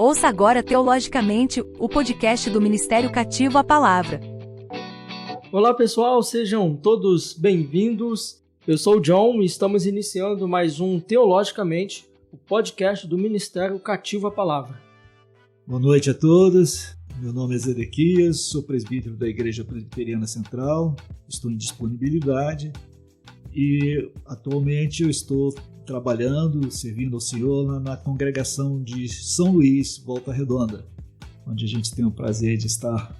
Ouça agora Teologicamente, o podcast do Ministério Cativo à Palavra. Olá pessoal, sejam todos bem-vindos. Eu sou o John e estamos iniciando mais um Teologicamente, o podcast do Ministério Cativo à Palavra. Boa noite a todos, meu nome é Zedequias, sou presbítero da Igreja Presbiteriana Central, estou em disponibilidade e atualmente eu estou trabalhando, servindo ao Senhor na congregação de São Luís, Volta Redonda, onde a gente tem o prazer de estar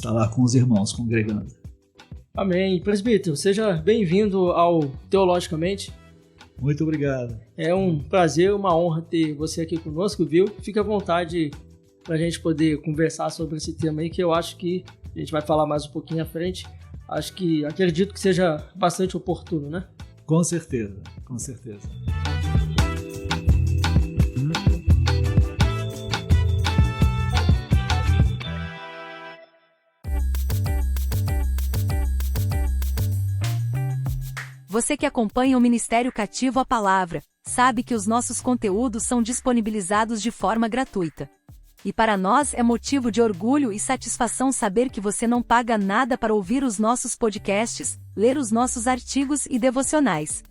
lá com os irmãos congregando. Amém. Presbítero, seja bem-vindo ao Teologicamente. Muito obrigado. É um prazer, uma honra ter você aqui conosco, viu? Fique à vontade para a gente poder conversar sobre esse tema aí, que eu acho que a gente vai falar mais um pouquinho à frente. Acredito que seja bastante oportuno, né? Com certeza, com certeza. Você que acompanha o Ministério Cativo à Palavra, sabe que os nossos conteúdos são disponibilizados de forma gratuita. E para nós é motivo de orgulho e satisfação saber que você não paga nada para ouvir os nossos podcasts, ler os nossos artigos e devocionais.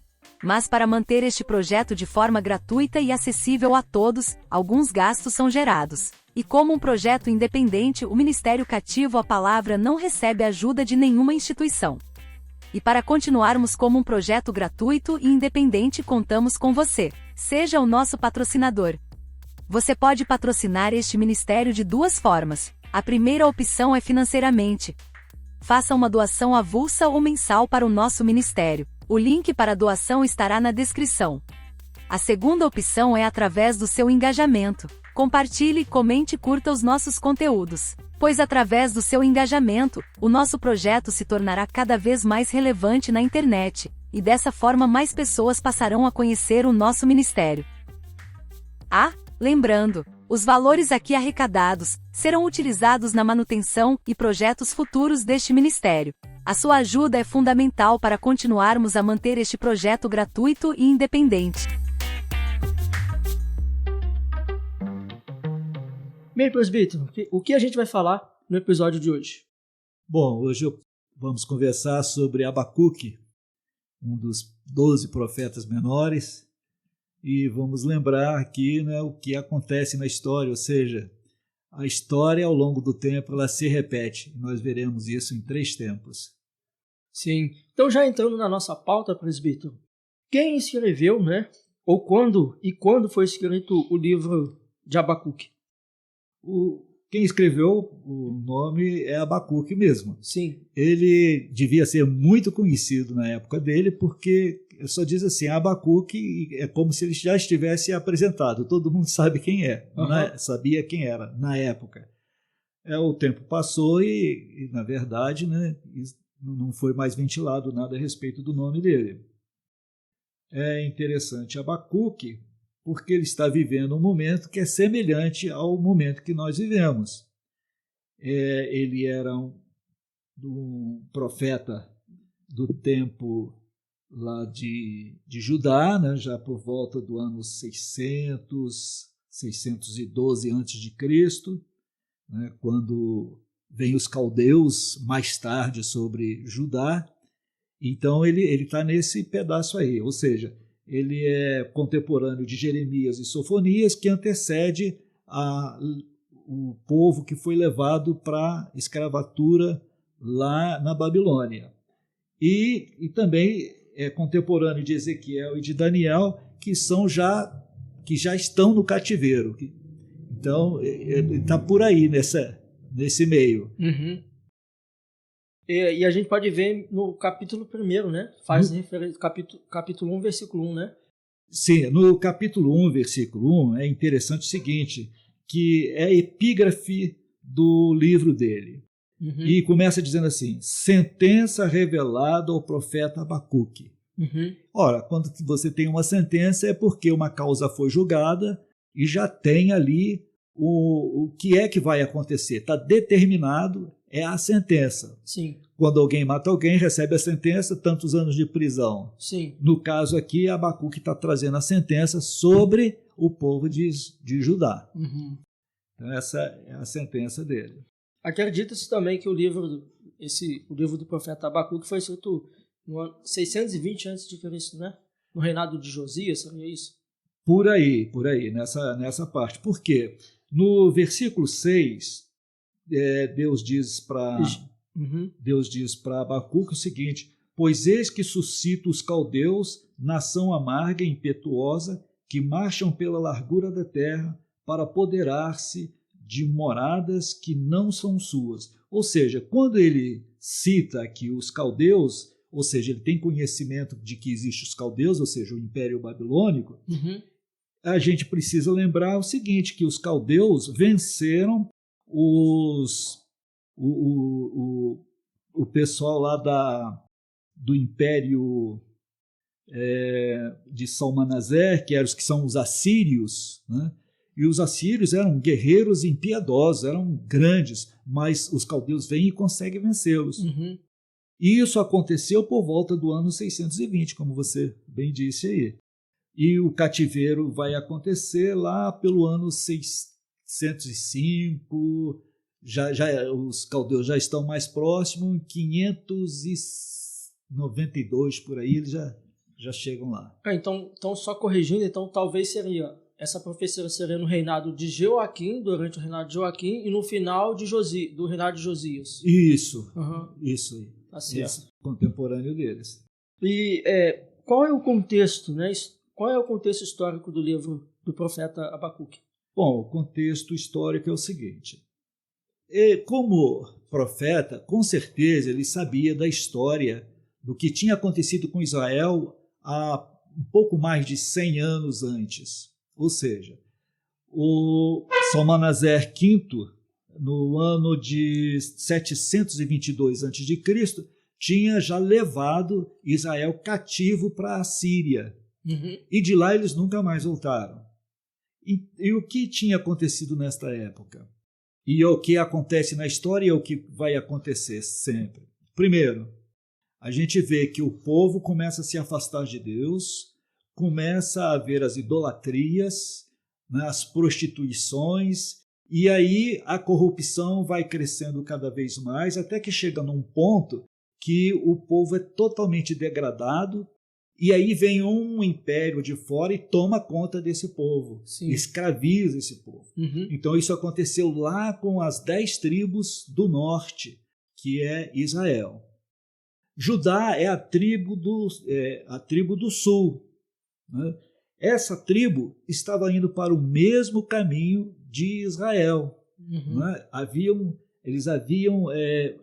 Mas para manter este projeto de forma gratuita e acessível a todos, alguns gastos são gerados. E como um projeto independente, o Ministério Cativo à Palavra não recebe ajuda de nenhuma instituição. E para continuarmos como um projeto gratuito e independente, contamos com você. Seja o nosso patrocinador. Você pode patrocinar este ministério de duas formas. A primeira opção é financeiramente. Faça uma doação avulsa ou mensal para o nosso ministério. O link para a doação estará na descrição. A segunda opção é através do seu engajamento. Compartilhe, comente e curta os nossos conteúdos. Pois através do seu engajamento, o nosso projeto se tornará cada vez mais relevante na internet, e dessa forma mais pessoas passarão a conhecer o nosso ministério. Lembrando, os valores aqui arrecadados serão utilizados na manutenção e projetos futuros deste ministério. A sua ajuda é fundamental para continuarmos a manter este projeto gratuito e independente. Bem, presbítero, o que a gente vai falar no episódio de hoje? Bom, hoje vamos conversar sobre Abacuque, um dos 12 profetas menores, e vamos lembrar aqui, né, o que acontece na história, ou seja, a história ao longo do tempo ela se repete. Nós veremos isso em 3 tempos. Sim. Então, já entrando na nossa pauta, presbítero, quem escreveu, né, ou quando foi escrito o livro de Abacuque? Quem escreveu o nome é Abacuque mesmo. Sim. Ele devia ser muito conhecido na época dele, porque só diz assim, Abacuque, é como se ele já estivesse apresentado. Todo mundo sabe quem é, sabia quem era na época. O tempo passou e na verdade, né, não foi mais ventilado nada a respeito do nome dele. É interessante Abacuque, porque ele está vivendo um momento que é semelhante ao momento que nós vivemos. Ele era um profeta do tempo lá de Judá, né, já por volta do ano 612 a.C., né, quando vem os caldeus mais tarde sobre Judá. Então ele está nesse pedaço aí, ou seja, ele é contemporâneo de Jeremias e Sofonias, que antecede o povo que foi levado para a escravatura lá na Babilônia. E também é contemporâneo de Ezequiel e de Daniel, que já estão no cativeiro. Então, ele está por aí nesse meio. Uhum. E a gente pode ver no capítulo 1, né? Faz referência ao capítulo 1, versículo 1, né? Sim, no capítulo 1, versículo 1, é interessante o seguinte, que é a epígrafe do livro dele. Uhum. E começa dizendo assim, sentença revelada ao profeta Abacuque. Uhum. Ora, quando você tem uma sentença é porque uma causa foi julgada e já tem ali o que é que vai acontecer. Está determinado, é a sentença. Sim. Quando alguém mata alguém, recebe a sentença, tantos anos de prisão. Sim. No caso aqui, Abacuque está trazendo a sentença sobre o povo de Judá. Uhum. Então, essa é a sentença dele. Acredita-se também que o livro do profeta Abacuque foi escrito no ano 620 a.C., né? No reinado de Josias, seria isso? Por aí, nessa parte. Por quê? No versículo 6, Deus diz para Abacuque o seguinte: pois eis que suscito os caldeus, nação amarga e impetuosa, que marcham pela largura da terra para apoderar-se de moradas que não são suas. Ou seja, quando ele cita aqui os caldeus, ou seja, ele tem conhecimento de que existem os caldeus, ou seja, o Império Babilônico, a gente precisa lembrar o seguinte, que os caldeus venceram o pessoal lá do Império de Salmanaser, que são os assírios, né? E os assírios eram guerreiros impiedosos, eram grandes, mas os caldeus vêm e conseguem vencê-los. E isso aconteceu por volta do ano 620, como você bem disse aí. E o cativeiro vai acontecer lá pelo ano 605, os caldeus já estão mais próximos, em 592 por aí, eles já chegam lá. Então, só corrigindo, então talvez essa profecia seria no reinado de Joaquim, durante o reinado de Joaquim, e no final do reinado de Josias. Isso aí. Tá certo. Esse contemporâneo deles. E qual é o contexto, né? Qual é o contexto histórico do livro do profeta Abacuque? Bom, o contexto histórico é o seguinte. Como profeta, com certeza ele sabia da história do que tinha acontecido com Israel há um pouco mais de 100 anos antes. Ou seja, o Salmanaser V, no ano de 722 a.C., tinha já levado Israel cativo para a Síria. E de lá eles nunca mais voltaram. E o que tinha acontecido nesta época? E o que acontece na história e o que vai acontecer sempre? Primeiro, a gente vê que o povo começa a se afastar de Deus, começa a haver as idolatrias, né, as prostituições, e aí a corrupção vai crescendo cada vez mais, até que chega num ponto que o povo é totalmente degradado, e aí vem um império de fora e toma conta desse povo, escraviza esse povo. Então isso aconteceu lá com as 10 tribos do norte, que é Israel. Judá é a tribo do sul, né? Essa tribo estava indo para o mesmo caminho de Israel. Né? Eles haviam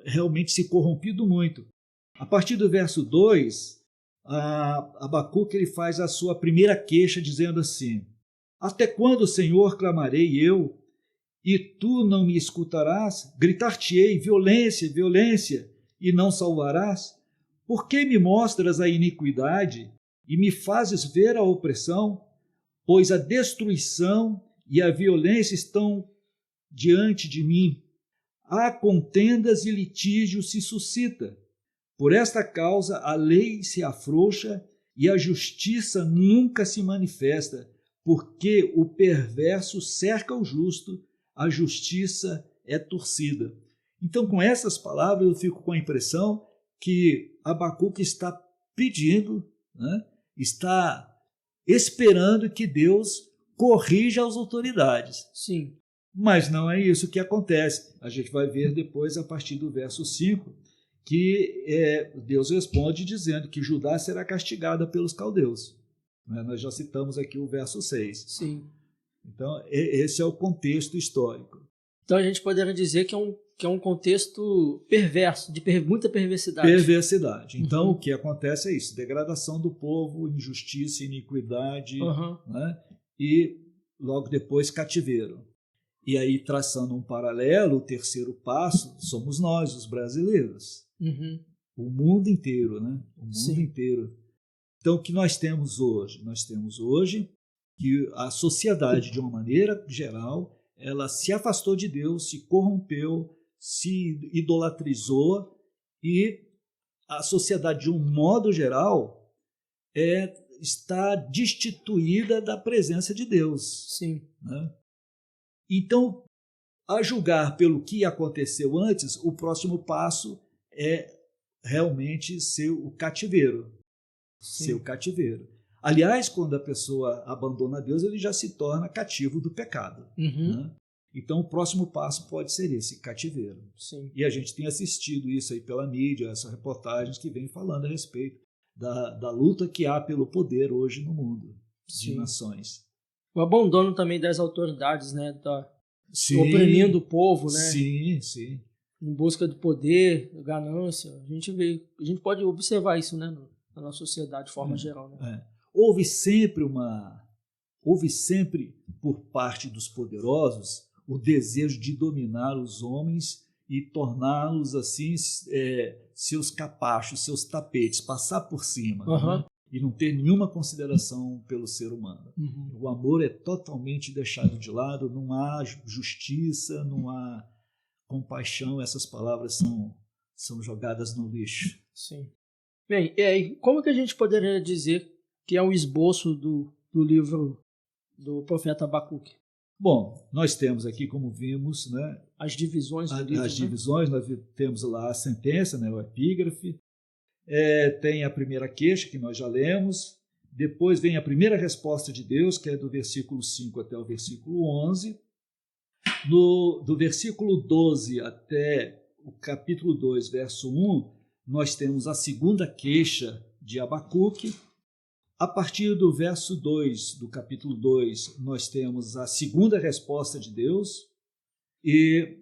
realmente se corrompido muito. A partir do verso 2, Abacuque ele faz a sua primeira queixa dizendo assim: até quando, Senhor, clamarei eu, e tu não me escutarás? Gritar-te-ei violência, violência, e não salvarás? Por que me mostras a iniquidade e me fazes ver a opressão? Pois a destruição e a violência estão diante de mim. Há contendas e litígios se suscita. Por esta causa a lei se afrouxa e a justiça nunca se manifesta, porque o perverso cerca o justo, a justiça é torcida. Então, com essas palavras, eu fico com a impressão que Abacuque está pedindo, né, está esperando que Deus corrija as autoridades. Sim. Mas não é isso que acontece. A gente vai ver depois, a partir do verso 5, que Deus responde dizendo que Judá será castigada pelos caldeus. Nós já citamos aqui o verso 6. Sim. Então, esse é o contexto histórico. Então, a gente poderia dizer que é um contexto perverso, de muita perversidade. Perversidade. Então, o que acontece é isso: degradação do povo, injustiça, iniquidade, né? E logo depois cativeiro. E aí, traçando um paralelo, o terceiro passo somos nós, os brasileiros. O mundo inteiro, né? O mundo inteiro. Então, o que nós temos hoje? Nós temos hoje que a sociedade, de uma maneira geral, ela se afastou de Deus, se corrompeu, se idolatrizou, e a sociedade, de um modo geral, está destituída da presença de Deus. Sim. Né? Então, A julgar pelo que aconteceu antes, o próximo passo é realmente ser o cativeiro. Sim. Ser o cativeiro. Aliás, quando a pessoa abandona Deus, ele já se torna cativo do pecado. Né? Então, o próximo passo pode ser esse, cativeiro. Sim. E a gente tem assistido isso aí pela mídia, essas reportagens que vêm falando a respeito da luta que há pelo poder hoje no mundo, de nações. O abandono também das autoridades, né? Sim, oprimindo o povo, né? Sim, sim. Em busca do poder, ganância. A gente pode observar isso, né? Na nossa sociedade de forma geral. Né? Houve sempre por parte dos poderosos o desejo de dominar os homens e torná-los assim seus capachos, seus tapetes, passar por cima, né? E não ter nenhuma consideração pelo ser humano. O amor é totalmente deixado de lado, não há justiça, não há compaixão, essas palavras são jogadas no lixo. Sim. Bem, e aí, como que a gente poderia dizer que é um esboço do livro do profeta Abacuque? Bom, nós temos aqui, como vimos, né, as divisões do livro. As divisões, nós temos lá a sentença, né, o epígrafe, tem a primeira queixa, que nós já lemos, depois vem a primeira resposta de Deus, que é do versículo 5 até o versículo 11, do versículo 12 até o capítulo 2, verso 1, nós temos a segunda queixa de Abacuque. A partir do verso 2 do capítulo 2, nós temos a segunda resposta de Deus, e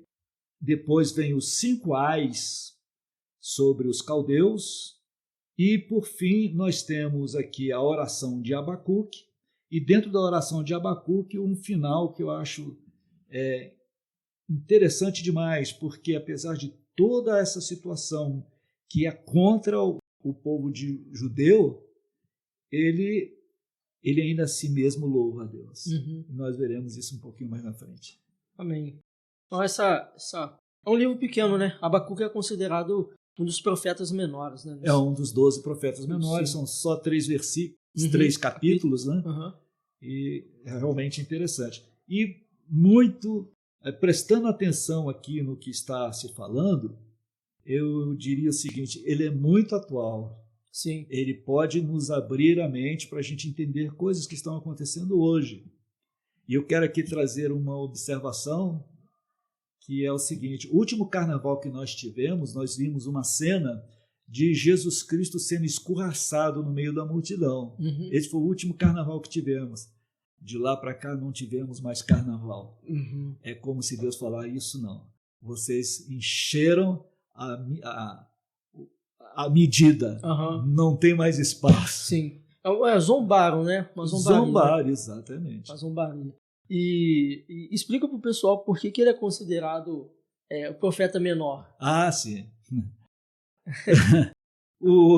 depois vem os 5 ais sobre os caldeus, e por fim nós temos aqui a oração de Abacuque, e dentro da oração de Abacuque um final que eu acho interessante demais, porque apesar de toda essa situação que é contra o povo judeu, ele ainda a si mesmo louva a Deus. E nós veremos isso um pouquinho mais na frente. Amém. Então é um livro pequeno, né? Abacuque é considerado um dos profetas menores, né? É um dos 12 profetas menores, são só 3 versículos, 3 capítulos, né? E é realmente interessante. E muito, prestando atenção aqui no que está se falando, eu diria o seguinte, ele é muito atual. Sim. Ele pode nos abrir a mente para a gente entender coisas que estão acontecendo hoje. E eu quero aqui trazer uma observação, que é o seguinte: o último carnaval que nós tivemos, nós vimos uma cena de Jesus Cristo sendo escorraçado no meio da multidão. Esse foi o último carnaval que tivemos. De lá para cá não tivemos mais carnaval. É como se Deus falar, isso não. Vocês encheram a medida, não tem mais espaço. Sim. Zombaram, né? Zombaram, exatamente. Uma zombaria. E explica para o pessoal por que ele é considerado o profeta menor. Ah, sim.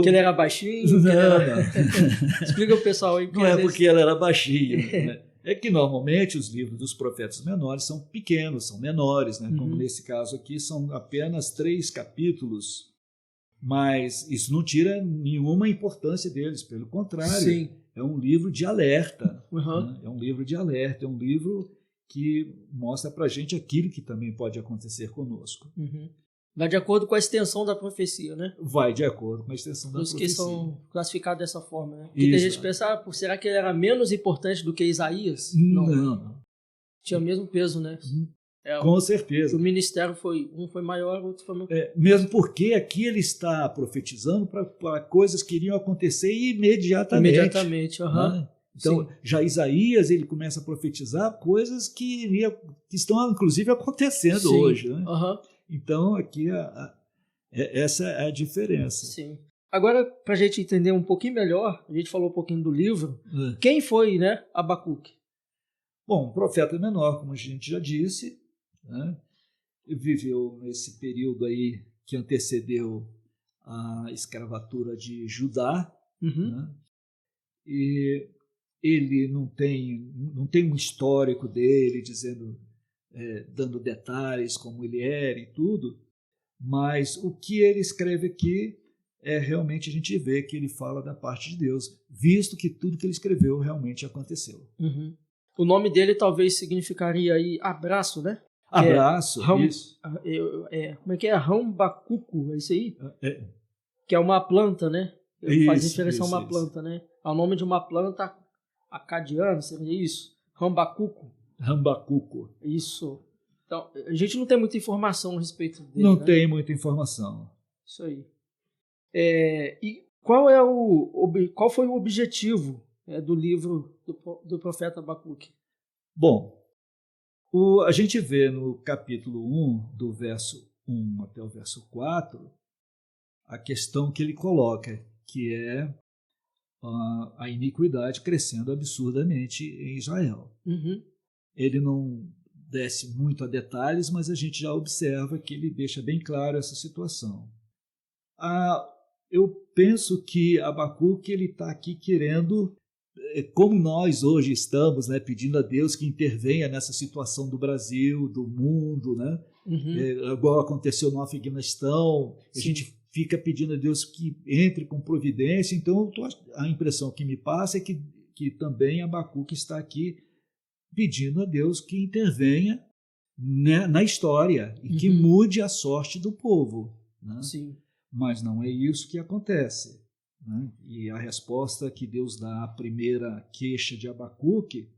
Que ele era baixinho? Não. Explica para o pessoal aí. Não é porque ele era baixinho. Né? É que normalmente os livros dos profetas menores são pequenos, são menores, né? Como nesse caso aqui, são apenas 3 capítulos. Mas isso não tira nenhuma importância deles, pelo contrário. Sim. É um livro de alerta. Né? É um livro de alerta, é um livro que mostra para a gente aquilo que também pode acontecer conosco. Vai de acordo com a extensão da profecia, né? Vai de acordo com a extensão da profecia. Os que são classificados dessa forma, né? Porque tem gente que pensa, será que ele era menos importante do que Isaías? Não. Tinha o mesmo peso, né? Com certeza. O ministério um foi maior, o outro foi menor. Mesmo porque aqui ele está profetizando para coisas que iriam acontecer imediatamente. Né? Então, já Isaías, ele começa a profetizar coisas que estão, inclusive, acontecendo hoje. Né? Então, aqui essa é a diferença. Sim. Agora, para a gente entender um pouquinho melhor, a gente falou um pouquinho do livro. Quem foi, né, Abacuque? Bom, um profeta menor, como a gente já disse, né? Viveu nesse período aí que antecedeu a escravatura de Judá, né? E ele não tem um histórico dele dando detalhes como ele era e tudo, mas o que ele escreve aqui realmente a gente vê que ele fala da parte de Deus, visto que tudo que ele escreveu realmente aconteceu. O nome dele talvez significaria aí abraço, né? Abraço, isso. Como é que é? Rambacuco, é isso aí? É. Que é uma planta, né? Faz Isso, referência a uma isso. planta, né? É o nome de uma planta acadiana, seria isso? Rambacuco. Rambacuco. Isso. Então, a gente não tem muita informação a respeito dele, Não né? tem muita informação. Isso aí. E qual foi o objetivo do livro do profeta Abacuque? Bom, a gente vê no capítulo 1, do verso 1 até o verso 4, a questão que ele coloca, que é a iniquidade crescendo absurdamente em Israel. Uhum. Ele não desce muito a detalhes, mas a gente já observa que ele deixa bem claro essa situação. Eu penso que Abacuque está aqui querendo, como nós hoje estamos, né, pedindo a Deus que intervenha nessa situação do Brasil, do mundo, né? Uhum. Igual aconteceu no Afeganistão, a gente fica pedindo a Deus que entre com providência. Então, a impressão que me passa é que também Abacuque está aqui pedindo a Deus que intervenha, né, na história e que mude a sorte do povo, né? Sim. Mas não é isso que acontece, né? E a resposta que Deus dá à primeira queixa de Abacuque,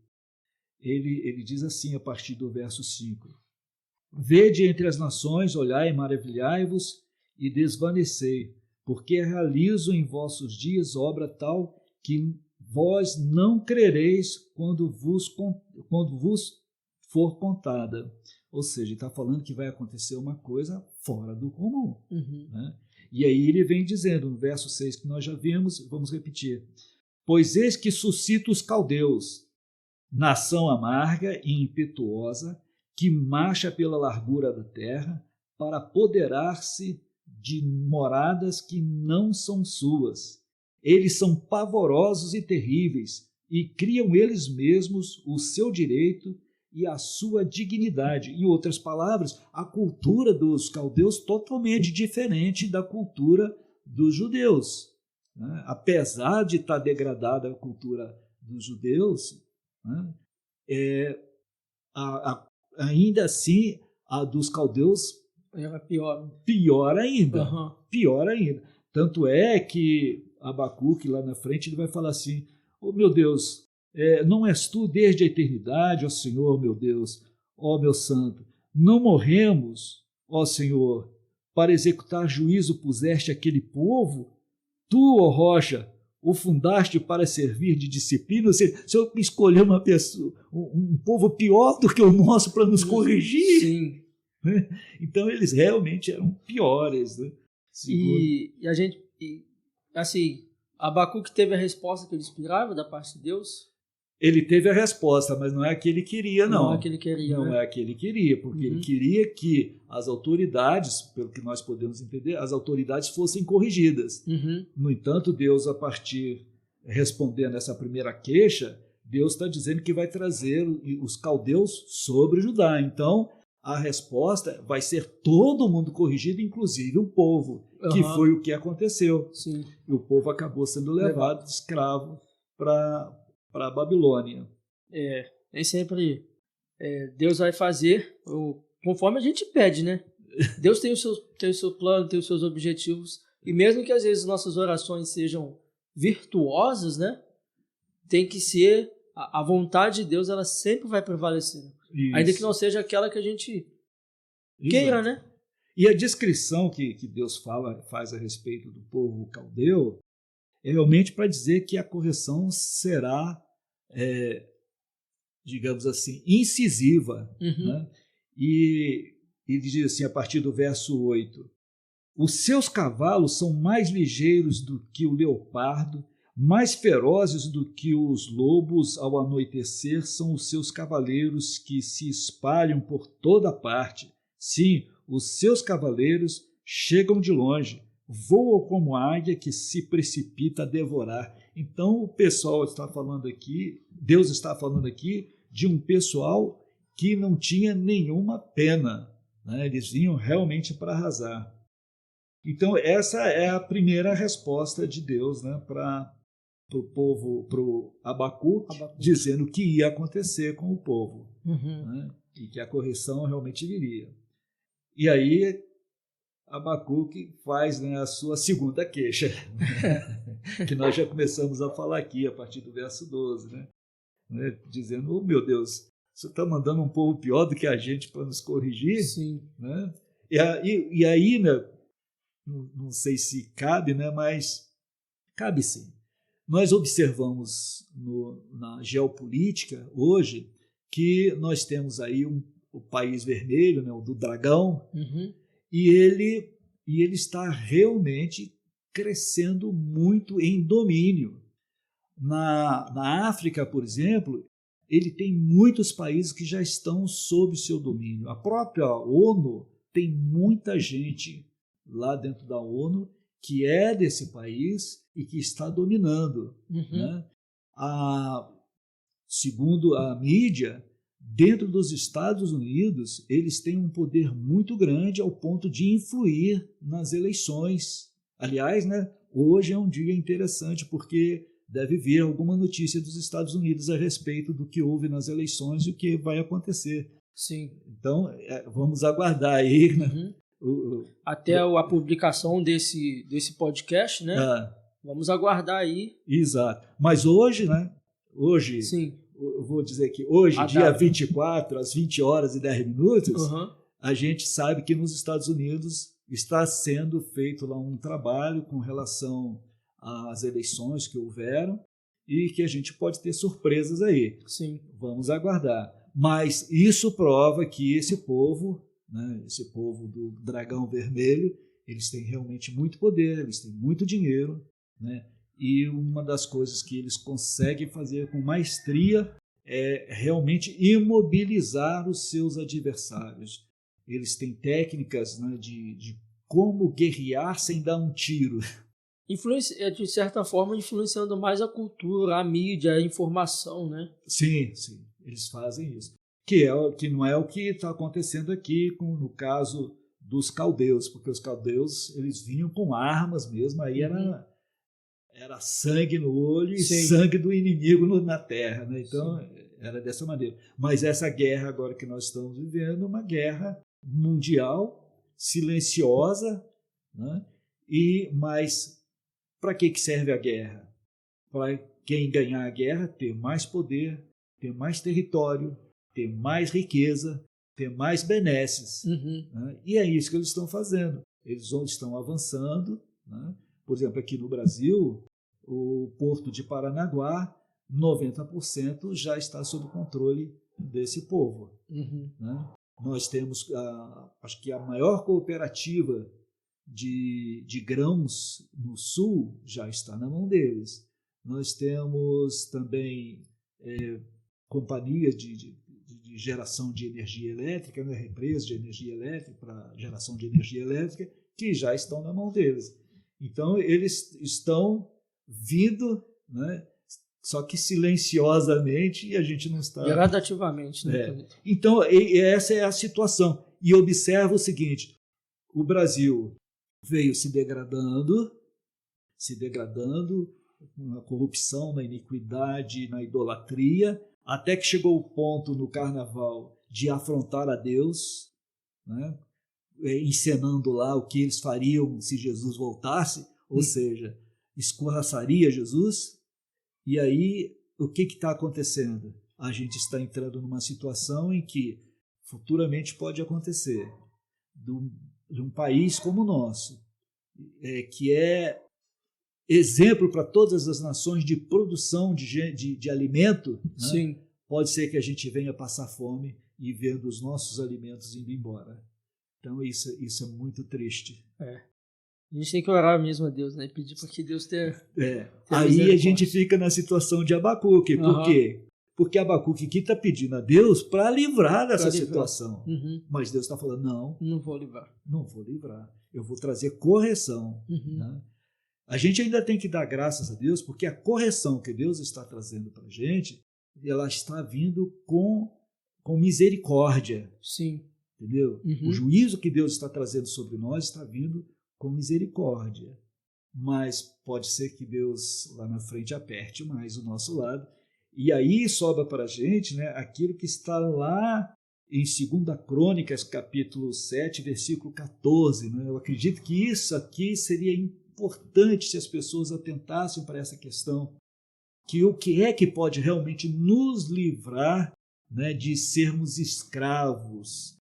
ele diz assim a partir do verso 5: Vede entre as nações, olhai e maravilhai-vos e desvanecei, porque realizo em vossos dias obra tal que vós não crereis quando vos for contada. Ou seja, ele está falando que vai acontecer uma coisa fora do comum. Né? E aí ele vem dizendo, no verso 6 que nós já vimos, vamos repetir: Pois eis que suscita os caldeus, nação amarga e impetuosa, que marcha pela largura da terra, para apoderar-se de moradas que não são suas. Eles são pavorosos e terríveis, e criam eles mesmos o seu direito e a sua dignidade. Em outras palavras, a cultura dos caldeus totalmente diferente da cultura dos judeus. Né? Apesar de estar degradada a cultura dos judeus, né? Ainda assim, a dos caldeus era pior. Pior ainda. Pior ainda. Tanto é que Abacuque, lá na frente, ele vai falar assim: oh, meu Deus, não és tu desde a eternidade, ó Senhor, meu Deus, ó meu santo, não morremos, ó Senhor, para executar juízo puseste aquele povo? Tu, ó rocha, o fundaste para servir de disciplina? Ou seja, o Senhor escolheu uma pessoa, um povo pior do que o nosso para nos corrigir. Sim. Então eles realmente eram piores, né? E a gente, assim, Abacuque teve a resposta que ele esperava da parte de Deus? Ele teve a resposta, mas não é a que ele queria, não. Não é a que ele queria, Não é a que ele queria, porque ele queria que as autoridades, pelo que nós podemos entender, as autoridades fossem corrigidas. No entanto, Deus, respondendo essa primeira queixa, Deus está dizendo que vai trazer os caldeus sobre Judá. Então, a resposta vai ser todo mundo corrigido, inclusive o povo, que foi o que aconteceu. Sim. E o povo acabou sendo levado de escravo para a Babilônia. Nem sempre Deus vai fazer conforme a gente pede, né? Deus tem o seu plano, tem os seus objetivos, e mesmo que às vezes nossas orações sejam virtuosas, né? Tem que ser a vontade de Deus, ela sempre vai prevalecer. Isso. Ainda que não seja aquela que a gente queira, né? E a descrição que Deus faz a respeito do povo caldeu é realmente para dizer que a correção será, digamos assim, incisiva. Né? E ele diz assim, a partir do verso 8: Os seus cavalos são mais ligeiros do que o leopardo, mais ferozes do que os lobos ao anoitecer são os seus cavaleiros que se espalham por toda parte. Sim, os seus cavaleiros chegam de longe, voam como águia que se precipita a devorar. Então o pessoal está falando aqui, Deus está falando aqui de um pessoal que não tinha nenhuma pena, né? Eles vinham realmente para arrasar. Então essa é a primeira resposta de Deus, né, para para o povo, para o Abacuque, dizendo o que ia acontecer com o povo, né? E que a correção realmente viria. E aí Abacuque faz, né, a sua segunda queixa, que nós já começamos a falar aqui a partir do verso 12, né? Dizendo, oh meu Deus, você está mandando um povo pior do que a gente para nos corrigir? Sim. Né? E aí, né, não sei se cabe, né, mas cabe sim. Nós observamos na geopolítica hoje que nós temos aí o país vermelho, né, o do dragão, e ele está realmente crescendo muito em domínio. Na África, por exemplo, ele tem muitos países que já estão sob seu domínio. A própria ONU tem muita gente lá dentro da ONU que é desse país e que está dominando. Né? Segundo a mídia, dentro dos Estados Unidos, eles têm um poder muito grande ao ponto de influir nas eleições. Aliás, né, hoje é um dia interessante porque deve vir alguma notícia dos Estados Unidos a respeito do que houve nas eleições e o que vai acontecer. Sim. Então, vamos aguardar aí, né? Até a publicação desse podcast, né? Vamos aguardar aí. Exato. Mas hoje, né? Hoje, sim, eu vou dizer que hoje, dia 24, às 20 horas e 10 minutos, a gente sabe que nos Estados Unidos está sendo feito lá um trabalho com relação às eleições que houveram e que a gente pode ter surpresas aí. Sim. Vamos aguardar. Mas isso prova que esse povo, né, esse povo do dragão vermelho, eles têm realmente muito poder, eles têm muito dinheiro, né? E uma das coisas que eles conseguem fazer com maestria é realmente imobilizar os seus adversários. Eles têm técnicas, né, de como guerrear sem dar um tiro. De certa forma, influenciando mais a cultura, a mídia, a informação, né? Sim, sim, eles fazem isso. Que não é o que está acontecendo aqui no caso dos caldeus, porque os caldeus eles vinham com armas mesmo, aí era sangue no olho e sangue do inimigo na terra, né? Então era dessa maneira. Mas essa guerra agora que nós estamos vivendo é uma guerra mundial, silenciosa, né? Mas para que serve a guerra? Para quem ganhar a guerra ter mais poder, ter mais território, ter mais riqueza, ter mais benesses. Né? E é isso que eles estão fazendo. Eles estão avançando, né? Por exemplo, aqui no Brasil, o porto de Paranaguá, 90% já está sob controle desse povo. Né? Nós temos, acho que a maior cooperativa de grãos no sul já está na mão deles. Nós temos também companhias de geração de energia elétrica, né? Represas de energia elétrica para geração de energia elétrica, que já estão na mão deles. Então, eles estão vindo, né? Só que silenciosamente, e a gente não está... Gradativamente, né? Então, essa é a situação. E observa o seguinte, o Brasil veio se degradando, na corrupção, na iniquidade, na idolatria, até que chegou o ponto no carnaval de afrontar a Deus, né? Encenando lá o que eles fariam se Jesus voltasse, ou seja, escorraçaria Jesus. E aí, o que está acontecendo? A gente está entrando numa situação em que futuramente pode acontecer de um país como o nosso, que é exemplo para todas as nações de produção de alimento, né? Sim. Pode ser que a gente venha passar fome e vendo os nossos alimentos indo embora. Então isso é muito triste. A gente tem que orar mesmo a Deus, né? E pedir para que Deus tenha aí a gente fica na situação de Abacuque. Por quê? Porque Abacuque aqui está pedindo a Deus para livrar dessa situação. Mas Deus está falando, não vou livrar. Não vou livrar. Eu vou trazer correção. Né? A gente ainda tem que dar graças a Deus, porque a correção que Deus está trazendo para a gente, ela está vindo com misericórdia. Sim. Entendeu? O juízo que Deus está trazendo sobre nós está vindo com misericórdia. mas pode ser que Deus lá na frente aperte mais o nosso lado. E aí sobra para a gente, né, aquilo que está lá em 2 Crônicas, capítulo 7, versículo 14. Né? Eu acredito que isso aqui seria importante se as pessoas atentassem para essa questão, que o que é que pode realmente nos livrar, né, de sermos escravos.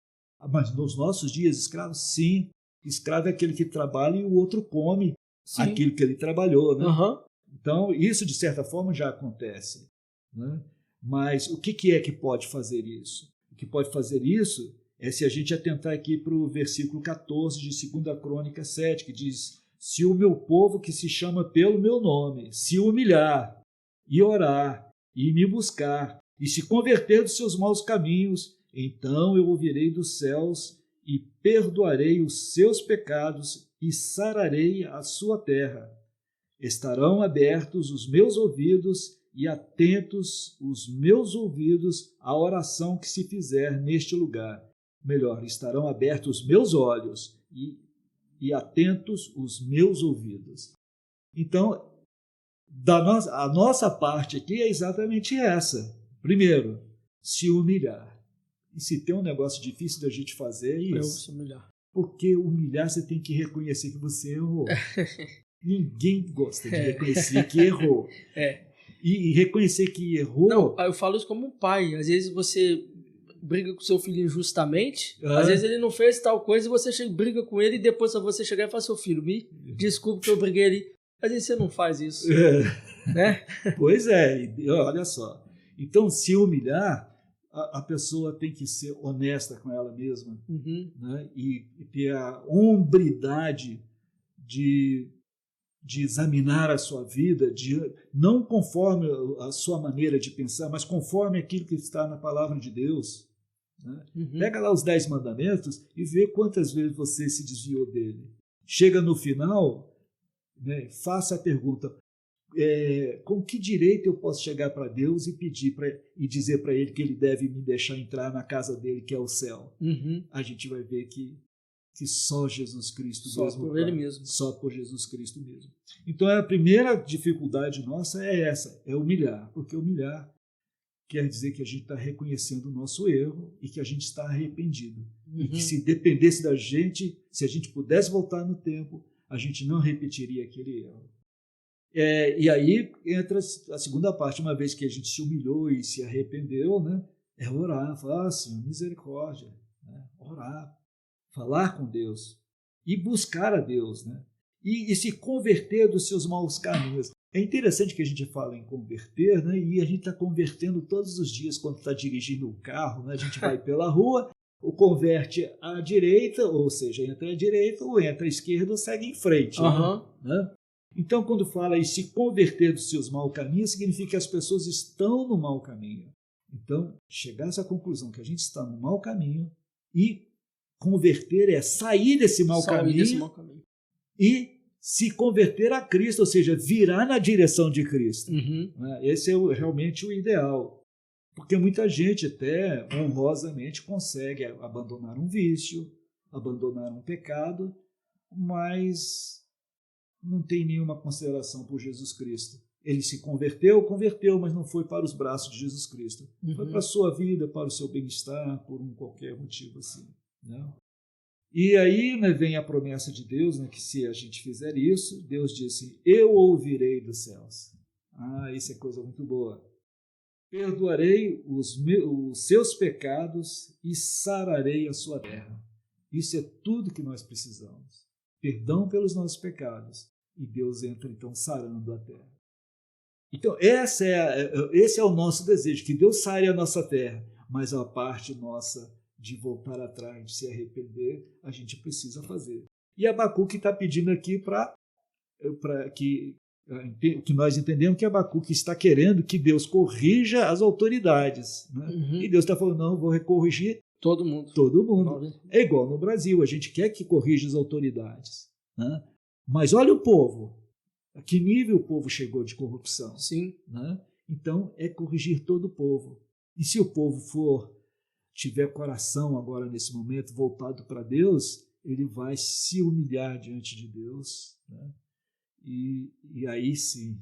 Mas nos nossos dias, escravos, sim. Escravo é aquele que trabalha e o outro come, sim, aquilo que ele trabalhou. Né? Uhum. Então, isso de certa forma já acontece. Né? Mas o que é que pode fazer isso? O que pode fazer isso é se a gente atentar aqui para o versículo 14 de 2 Crônicas 7, que diz: se o meu povo que se chama pelo meu nome se humilhar e orar e me buscar e se converter dos seus maus caminhos, então eu ouvirei dos céus e perdoarei os seus pecados e sararei a sua terra. Estarão abertos os meus ouvidos e atentos os meus ouvidos à oração que se fizer neste lugar. Melhor, estarão abertos os meus olhos e atentos os meus ouvidos. Então, a nossa parte aqui é exatamente essa. Primeiro, se humilhar. E se tem um negócio difícil da gente fazer, é isso. Se humilhar. Porque humilhar, você tem que reconhecer que você errou. Ninguém gosta de reconhecer que errou. E reconhecer que errou... Não, eu falo isso como um pai. Às vezes você briga com seu filho injustamente, às vezes ele não fez tal coisa e você briga com ele e depois você chegar e fala: seu filho, me desculpe que eu briguei ali. Às vezes você não faz isso. Né? Pois é, olha só. Então, se humilhar, a pessoa tem que ser honesta com ela mesma, uhum, né? E ter a hombridade de examinar a sua vida, não conforme a sua maneira de pensar, mas conforme aquilo que está na palavra de Deus. Né? uhum. Pega lá os 10 mandamentos e vê quantas vezes você se desviou dele. Chega no final, né, faça a pergunta: com que direito eu posso chegar para Deus e pedir e dizer para ele que ele deve me deixar entrar na casa dele, que é o céu? Uhum. A gente vai ver que só Jesus Cristo só mesmo. Por ele mesmo. Só por Jesus Cristo mesmo. Então a primeira dificuldade nossa é essa, é humilhar. Porque humilhar quer dizer que a gente está reconhecendo o nosso erro e que a gente está arrependido. Uhum. E que se dependesse da gente, se a gente pudesse voltar no tempo, a gente não repetiria aquele erro. E aí entra a segunda parte. Uma vez que a gente se humilhou e se arrependeu, né, é orar, falar: Senhor, misericórdia, né, orar, falar com Deus e buscar a Deus, né, e se converter dos seus maus caminhos. É interessante que a gente fala em converter, né, e a gente está convertendo todos os dias quando está dirigindo um carro, né, a gente vai pela rua, ou converte à direita, ou seja, entra à direita, ou entra à esquerda, ou segue em frente. Uhum. Né? Então, quando fala em se converter dos seus maus caminhos, significa que as pessoas estão no mau caminho. Então, chegar a essa conclusão que a gente está no mau caminho, e converter é sair desse mau caminho e se converter a Cristo, ou seja, virar na direção de Cristo. Uhum. Esse é realmente o ideal. Porque muita gente até honrosamente consegue abandonar um vício, abandonar um pecado, mas não tem nenhuma consideração por Jesus Cristo. Ele se converteu, mas não foi para os braços de Jesus Cristo. Uhum. Foi para a sua vida, para o seu bem-estar, por qualquer motivo assim. Né? E aí, né, vem a promessa de Deus, né, que se a gente fizer isso, Deus disse: eu ouvirei dos céus. Isso é coisa muito boa. Perdoarei os seus pecados e sararei a sua terra. Isso é tudo que nós precisamos. Perdão pelos nossos pecados. E Deus entra, então, sarando a terra. Então, esse é o nosso desejo, que Deus sare a nossa terra. Mas a parte nossa de voltar atrás, de se arrepender, a gente precisa fazer. E Abacuque está pedindo aqui para que nós entendemos que Abacuque está querendo que Deus corrija as autoridades. Né? Uhum. E Deus está falando: não, eu vou corrigir todo mundo. Todo mundo. É igual no Brasil, a gente quer que corrija as autoridades. Né? Mas olha o povo. A que nível o povo chegou de corrupção? Sim. Né? Então, é corrigir todo o povo. E se o povo tiver coração agora, nesse momento, voltado para Deus, ele vai se humilhar diante de Deus, né? e aí sim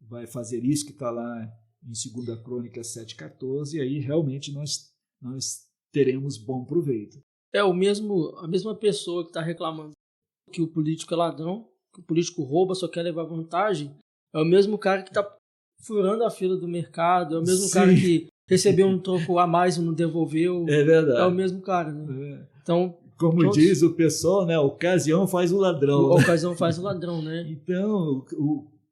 vai fazer isso que está lá em 2 Crônicas 7,14, e aí realmente nós teremos bom proveito. É a mesma pessoa que está reclamando que o político é ladrão, que o político rouba, só quer levar vantagem, é o mesmo cara que está furando a fila do mercado, é o mesmo cara que recebeu um troco a mais e não devolveu. É verdade. É o mesmo cara, né? Então, como diz o pessoal, né? A ocasião faz o ladrão. A ocasião faz o ladrão, né? Então,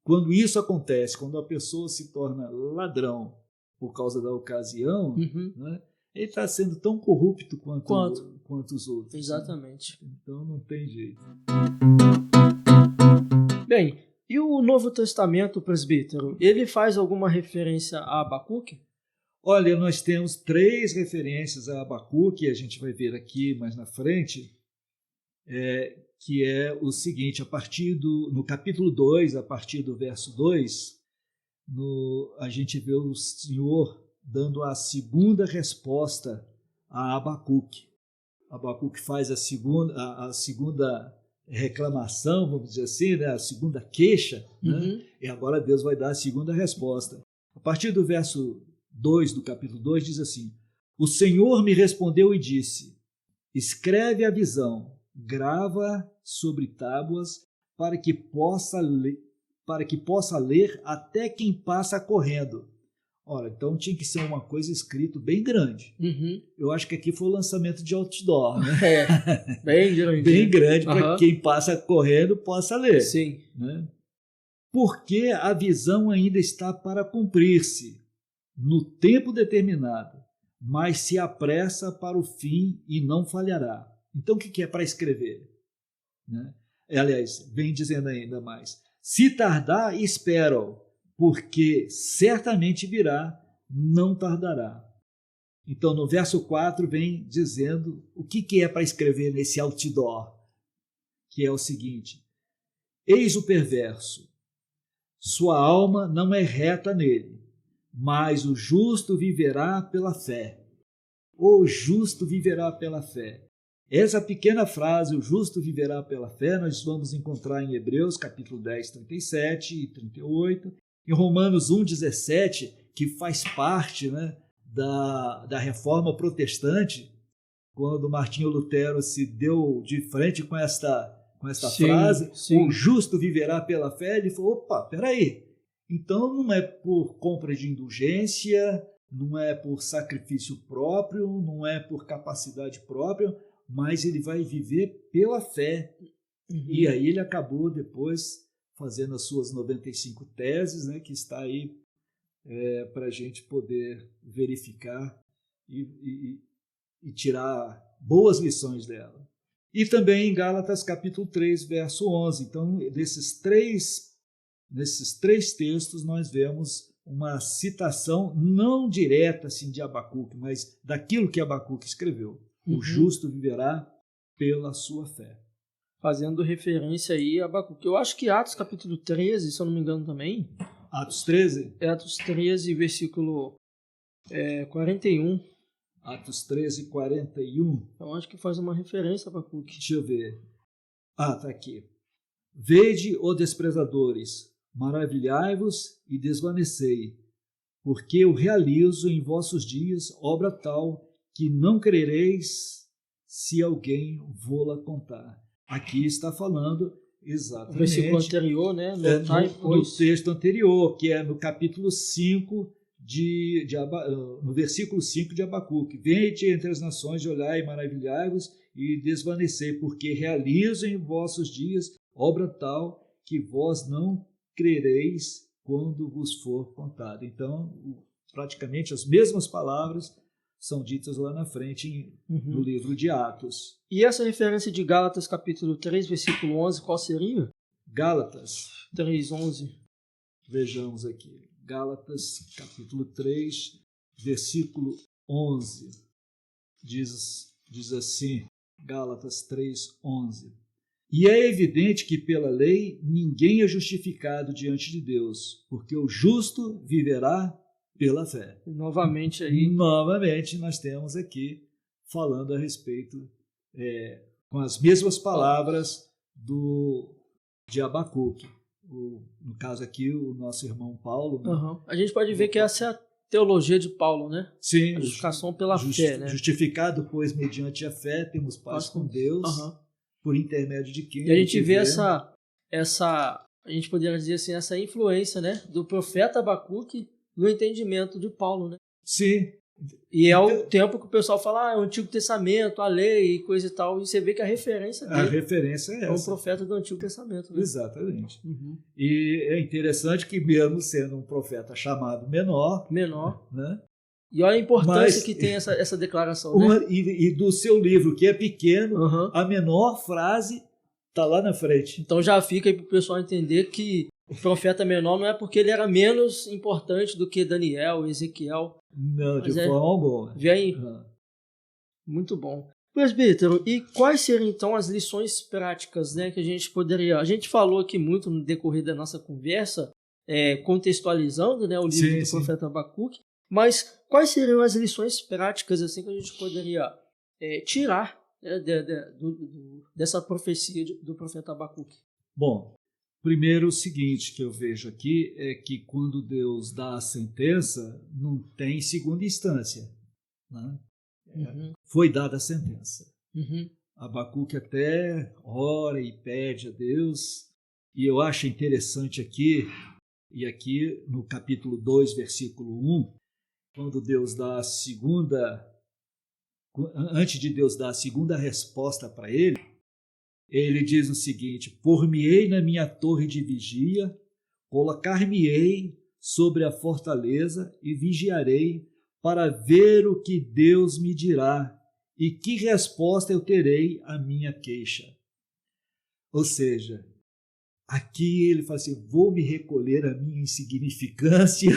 quando isso acontece, quando a pessoa se torna ladrão por causa da ocasião, né, ele está sendo tão corrupto quanto os outros. Exatamente. Né? Então não tem jeito. Bem, e o Novo Testamento, presbítero, ele faz alguma referência a Abacuque? Olha, nós temos 3 referências a Abacuque, a gente vai ver aqui mais na frente, que é o seguinte: no capítulo 2, a partir do verso 2, a gente vê o Senhor dando a segunda resposta a Abacuque. Abacuque faz a segunda reclamação, vamos dizer assim, né? A segunda queixa, né? E agora Deus vai dar a segunda resposta. A partir do verso 2 do capítulo 2 diz assim: o Senhor me respondeu e disse: escreve a visão, grava sobre tábuas, para que possa ler até quem passa correndo. Ora, então tinha que ser uma coisa escrito bem grande. Eu acho que aqui foi o lançamento de outdoor, né? Bem grande. Bem grande, para quem passa correndo possa ler. Sim. Né? Porque a visão ainda está para cumprir-se no tempo determinado, mas se apressa para o fim e não falhará. Então o que é para escrever? Né? Aliás, vem dizendo ainda mais: se tardar, espera-o, porque certamente virá, não tardará. Então, no verso 4, vem dizendo o que é para escrever nesse outdoor, que é o seguinte: eis o perverso, sua alma não é reta nele, mas o justo viverá pela fé. O justo viverá pela fé. Essa pequena frase, o justo viverá pela fé, nós vamos encontrar em Hebreus, capítulo 10, 37 e 38, em Romanos 1, 17, que faz parte, né, da reforma protestante, quando Martinho Lutero se deu de frente com esta frase, o justo viverá pela fé, ele falou: opa, peraí, então não é por compra de indulgência, não é por sacrifício próprio, não é por capacidade própria, mas ele vai viver pela fé. E aí ele acabou depois fazendo as suas 95 teses, né, que está aí para a gente poder verificar e tirar boas lições dela. E também em Gálatas capítulo 3, verso 11. Então, nesses três textos nós vemos uma citação não direta assim, de Abacuque, mas daquilo que Abacuque escreveu. O justo viverá pela sua fé. Fazendo referência aí a Abacuque. Eu acho que Atos capítulo 13, se eu não me engano também. Atos 13? Atos 13, versículo 41. Atos 13, 41. Eu acho que faz uma referência a Abacuque. Deixa eu ver. Está aqui. Vede, ó desprezadores, maravilhai-vos e desvanecei, porque eu realizo em vossos dias obra tal que não crereis se alguém vô-la contar. Aqui está falando exatamente o versículo anterior, né? No texto anterior, que é no capítulo 5, no versículo 5 de Abacuque. Vede entre as nações, olhai e maravilhai-vos e desvanecei, porque realizo em vossos dias obra tal que vós não crereis quando vos for contado. Então, praticamente as mesmas palavras são ditas lá na frente no livro de Atos. E essa referência de Gálatas capítulo 3, versículo 11, qual seria? Gálatas 3, 11. Vejamos aqui. Gálatas capítulo 3, versículo 11. Diz assim, Gálatas 3, 11. E é evidente que pela lei ninguém é justificado diante de Deus, porque o justo viverá pela fé. Novamente aí. Novamente nós temos aqui falando a respeito, com as mesmas palavras de Abacuque. no caso aqui, o nosso irmão Paulo. Né? Uhum. A gente pode ver que essa é a teologia de Paulo, né? Sim. A justificação pela fé, né? Justificado, pois, mediante a fé, temos paz com Deus, por intermédio de quem? E a gente vê essa, a gente poderia dizer assim, essa influência, né, do profeta Abacuque no entendimento de Paulo, né? Sim. E é o tempo que o pessoal fala, o Antigo Testamento, a lei e coisa e tal, e você vê que a referência dele é o profeta do Antigo Testamento. Né? Exatamente. Uhum. E é interessante que mesmo sendo um profeta chamado menor, né? E olha a importância que tem essa declaração. Né? E do seu livro, que é pequeno, a menor frase está lá na frente. Então já fica aí para o pessoal entender que o profeta menor não é porque ele era menos importante do que Daniel, Ezequiel. Não, de forma alguma. Vem. Muito bom. Presbítero, e quais seriam então as lições práticas, né, que a gente poderia... A gente falou aqui muito no decorrer da nossa conversa, contextualizando, né, o livro do profeta Abacuque, mas quais seriam as lições práticas assim, que a gente poderia tirar, né, dessa profecia do profeta Abacuque? Bom, primeiro, o seguinte que eu vejo aqui é que quando Deus dá a sentença, não tem segunda instância. Né? Foi dada a sentença. Abacuque até ora e pede a Deus, e eu acho interessante aqui, e aqui no capítulo 2, versículo 1, quando Deus dá a segunda, antes de Deus dar a segunda resposta para ele diz o seguinte: por-me-ei na minha torre de vigia, colocar-me-ei sobre a fortaleza e vigiarei para ver o que Deus me dirá e que resposta eu terei à minha queixa. Ou seja, aqui ele fala assim, vou me recolher à minha insignificância,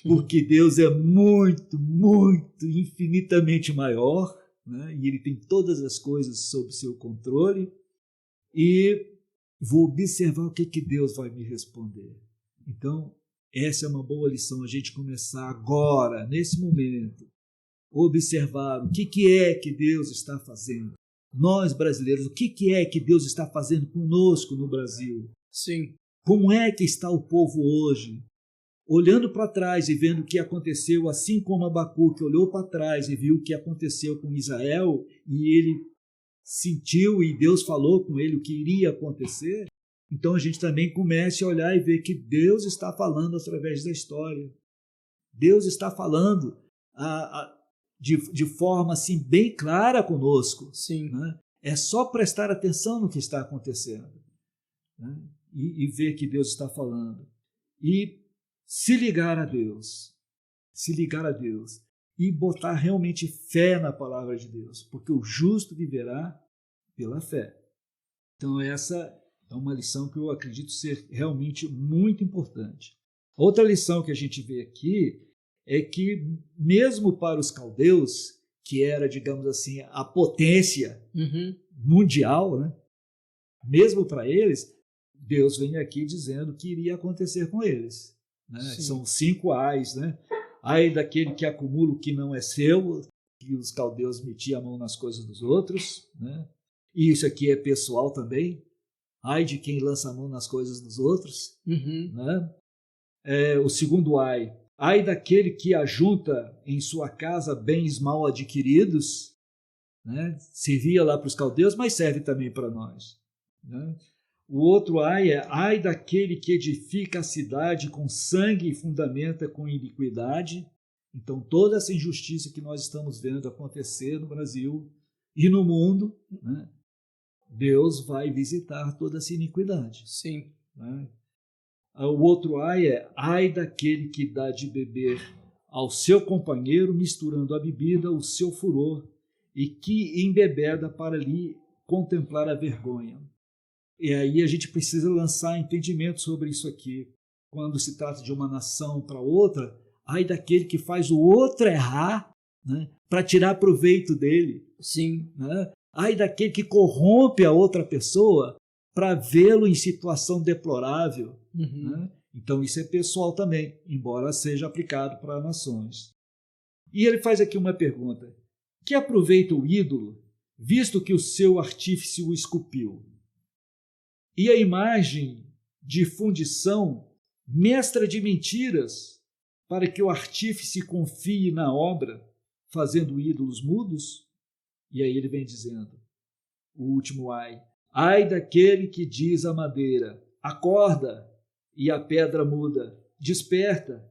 porque Deus é muito, muito, infinitamente maior, né? E ele tem todas as coisas sob seu controle, e vou observar o que Deus vai me responder. Então, essa é uma boa lição, a gente começar agora, nesse momento, observar o que é que Deus está fazendo. Nós, brasileiros, o que é que Deus está fazendo conosco no Brasil? Sim. Como é que está o povo hoje? Olhando para trás e vendo o que aconteceu, assim como Abacuque olhou para trás e viu o que aconteceu com Israel, e ele sentiu e Deus falou com ele o que iria acontecer, então a gente também comece a olhar e ver que Deus está falando através da história. Deus está falando de forma assim bem clara conosco. Sim. Né? É só prestar atenção no que está acontecendo, né? e ver que Deus está falando. E se ligar a Deus e botar realmente fé na palavra de Deus, porque o justo viverá pela fé. Então essa é uma lição que eu acredito ser realmente muito importante. Outra lição que a gente vê aqui é que mesmo para os caldeus, que era, digamos assim, a potência mundial, né? Mesmo para eles, Deus vem aqui dizendo que iria acontecer com eles. Né? São 5 ais, né? Ai daquele que acumula o que não é seu, que os caldeus metiam a mão nas coisas dos outros, né? E isso aqui é pessoal também. Ai de quem lança a mão nas coisas dos outros, né? O segundo ai daquele que ajunta em sua casa bens mal adquiridos, né? Servia lá para os caldeus, mas serve também para nós, né? O outro ai daquele que edifica a cidade com sangue e fundamenta com iniquidade. Então, toda essa injustiça que nós estamos vendo acontecer no Brasil e no mundo, né? Deus vai visitar toda essa iniquidade. Sim. Né? O outro ai daquele que dá de beber ao seu companheiro, misturando a bebida, o seu furor, e que embebeda para lhe contemplar a vergonha. E aí a gente precisa lançar entendimento sobre isso aqui. Quando se trata de uma nação para outra, ai daquele que faz o outro errar, né, para tirar proveito dele. Sim. Né? Ai daquele que corrompe a outra pessoa para vê-lo em situação deplorável. Né? Então isso é pessoal também, embora seja aplicado para nações. E ele faz aqui uma pergunta. Que aproveita o ídolo, visto que o seu artífice o esculpiu? E a imagem de fundição, mestra de mentiras, para que o artífice confie na obra, fazendo ídolos mudos? E aí ele vem dizendo, o último ai. Ai daquele que diz à madeira, acorda, e a pedra muda, desperta.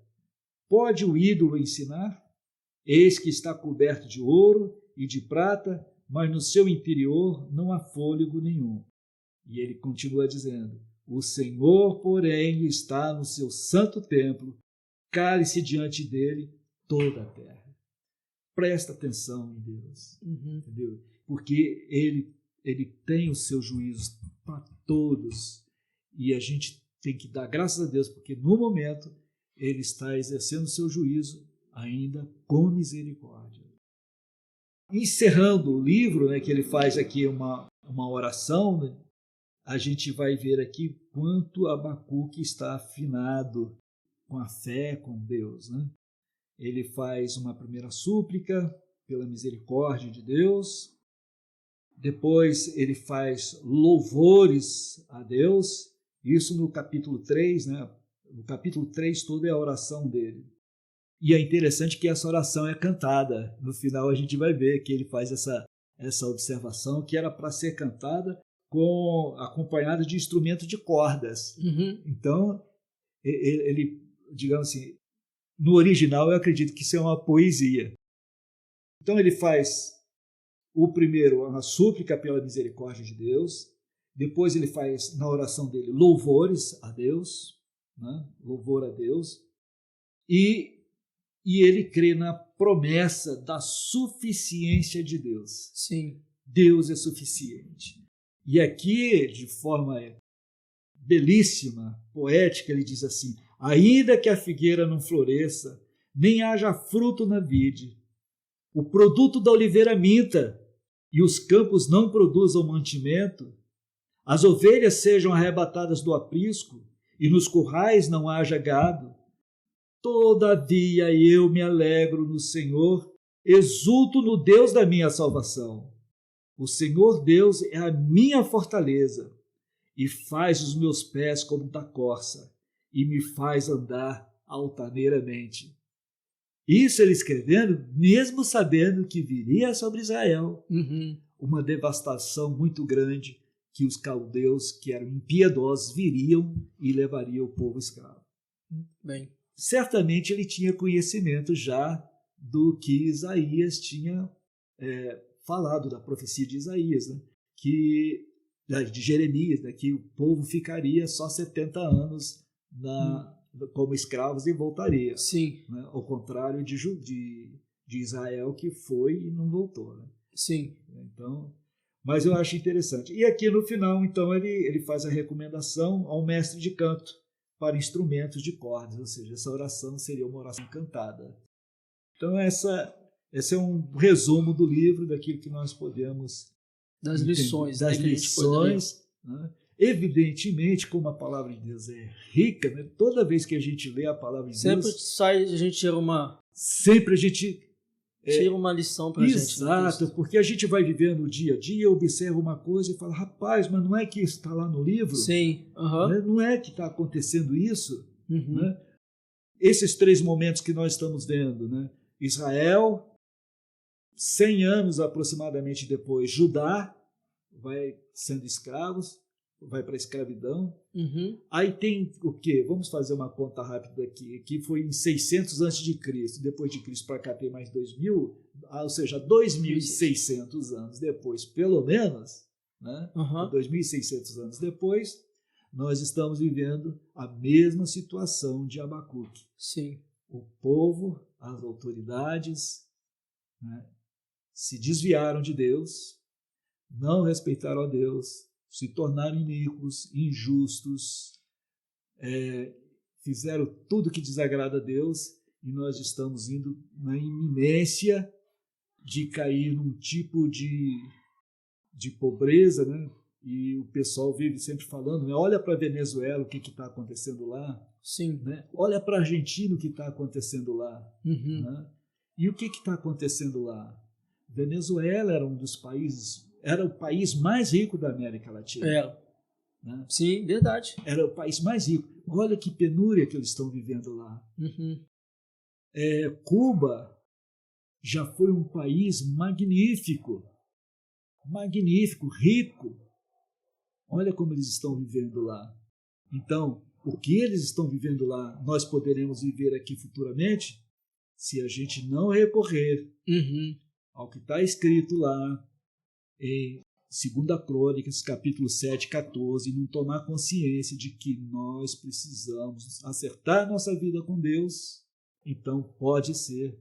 Pode o ídolo ensinar? Eis que está coberto de ouro e de prata, mas no seu interior não há fôlego nenhum. E ele continua dizendo, o Senhor, porém, está no seu santo templo, cale-se diante dele toda a terra. Presta atenção em Deus, entendeu? Porque ele tem os seus juízos para todos, e a gente tem que dar graças a Deus, porque no momento ele está exercendo o seu juízo ainda com misericórdia. Encerrando o livro, né, que ele faz aqui uma oração, né, a gente vai ver aqui quanto Abacuque está afinado com a fé, com Deus, né? Ele faz uma primeira súplica pela misericórdia de Deus, depois ele faz louvores a Deus, isso no capítulo 3, né? O capítulo 3 todo é a oração dele. E é interessante que essa oração é cantada. No final a gente vai ver que ele faz essa observação que era para ser cantada acompanhada de instrumento de cordas. Então, ele, digamos assim, no original eu acredito que isso é uma poesia. Então ele faz o primeiro, uma súplica pela misericórdia de Deus, depois ele faz na oração dele louvores a Deus, né? Louvor a Deus, e ele crê na promessa da suficiência de Deus. Sim. Deus é suficiente. E aqui, de forma belíssima, poética, ele diz assim, ainda que a figueira não floresça, nem haja fruto na vide, o produto da oliveira minta, e os campos não produzam mantimento, as ovelhas sejam arrebatadas do aprisco, e nos currais não haja gado, todavia eu me alegro no Senhor, exulto no Deus da minha salvação. O Senhor Deus é a minha fortaleza e faz os meus pés como da corça e me faz andar altaneiramente. Isso ele escrevendo, mesmo sabendo que viria sobre Israel uma devastação muito grande, que os caldeus, que eram impiedosos, viriam e levariam o povo escravo. Bem. Certamente ele tinha conhecimento já do que Isaías tinha falado, da profecia de Isaías, né? De Jeremias, né? Que o povo ficaria só 70 anos como escravos e voltaria. Sim. Né? Ao contrário de Israel, que foi e não voltou. Né? Sim. Então, mas eu acho interessante. E aqui no final, então, ele faz a recomendação ao mestre de canto para instrumentos de cordas, ou seja, essa oração seria uma oração cantada. Então, esse é um resumo do livro, daquilo que nós podemos das entender, lições, das né, lições, né? Evidentemente, como a palavra de Deus é rica, né? Toda vez que a gente lê a palavra de sempre Deus, a gente tira uma tira uma lição para a gente. Exato, porque a gente vai vivendo o dia a dia, observa uma coisa e fala, rapaz, mas não é que isso está lá no livro? Sim. Né? Não é que está acontecendo isso? Né? Esses 3 momentos que nós estamos vendo, né? Israel, 100 anos aproximadamente depois, Judá vai sendo escravos, vai para a escravidão. Aí tem o quê? Vamos fazer uma conta rápida aqui. Aqui foi em 600 a.C., depois de Cristo para cá tem mais 2.000, ou seja, 2.600 anos depois, pelo menos, né? 2.600 anos depois, nós estamos vivendo a mesma situação de Abacuque. Sim. O povo, as autoridades, né, se desviaram de Deus, não respeitaram a Deus, se tornaram iníquos, injustos, fizeram tudo que desagrada a Deus, e nós estamos indo na iminência de cair num tipo de pobreza, né? E o pessoal vive sempre falando, né? Olha para a Venezuela, o que está acontecendo lá. Sim. Né? Olha para a Argentina, o que está acontecendo lá. Né? E o que está acontecendo lá? Venezuela era um dos países, era o país mais rico da América Latina. né? Sim, verdade. Era o país mais rico. Olha que penúria que eles estão vivendo lá. Uhum. Cuba já foi um país magnífico, rico. Olha como eles estão vivendo lá. Então, o que eles estão vivendo lá, nós poderemos viver aqui futuramente, se a gente não recorrer ao que está escrito lá em 2 Crônicas, capítulo 7, 14, e não tomar consciência de que nós precisamos acertar nossa vida com Deus, então pode ser